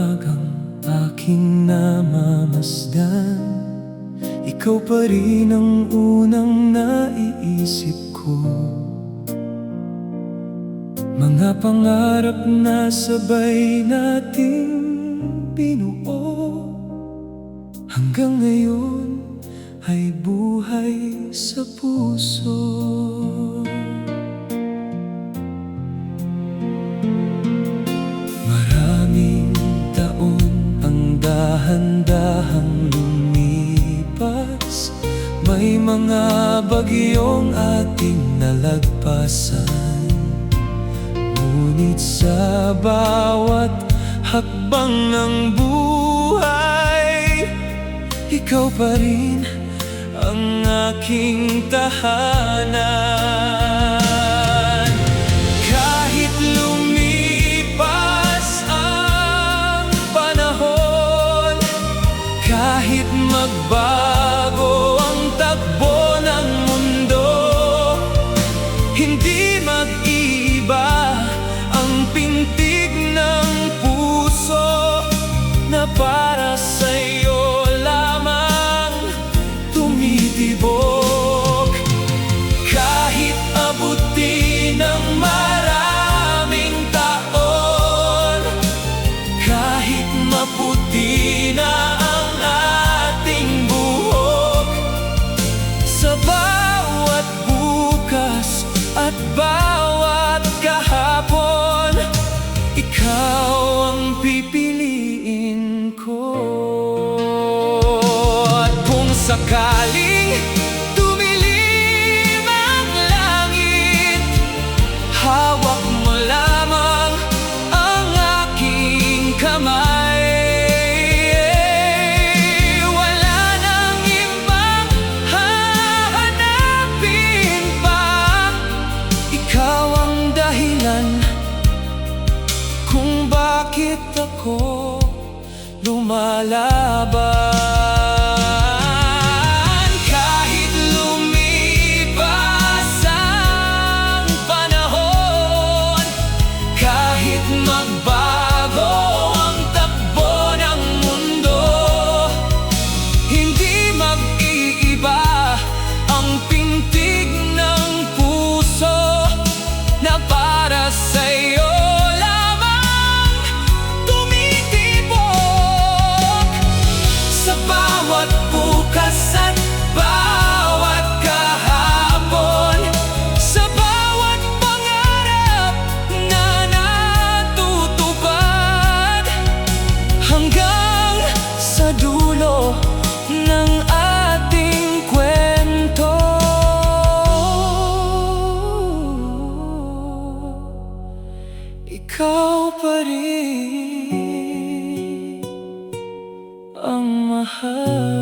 liwanag ang aking namamasdan. Ikaw pa rin ang unang naiisip ko. Mga pangarap na sabay nating binuo, hanggang ngayon ay buhay sa puso. Maraming taon ang dahan-dahang lumipas, may mga bagyong ating nalagpasan. Ngunit sa bawat hakbang ng buhay, ikaw pa rin ang aking tahanan. Kahit lumipas ang panahon, kahit magbago ang takbo ng mundo, hindi mag-iiba ang pintig ng puso na para sa'yo lamang tumitibok. Kahit abutin ng maraming taon, kahit maputi na ang ating buhok, sa bawat bukas at bawat kahapon, ikaw ang pipiliin ko. At kung sakaling tumilim ang langit, hawak mo lamang ang aking kamay. Wala nang ibang hahanapin pa, ikaw ang dahilan kung bakit ako lumalaban. Kahit lumipas ang panahon, kahit magbago ang takbo ng mundo, hindi mag-iiba ang pintig ng puso na para sa'yo lamang tumitibok. Sa bawat bukas at bawat kahapon, sa bawat pangarap na natutupad, hanggang sa dulo ng ating kwento, ikaw pa rin ang mahal.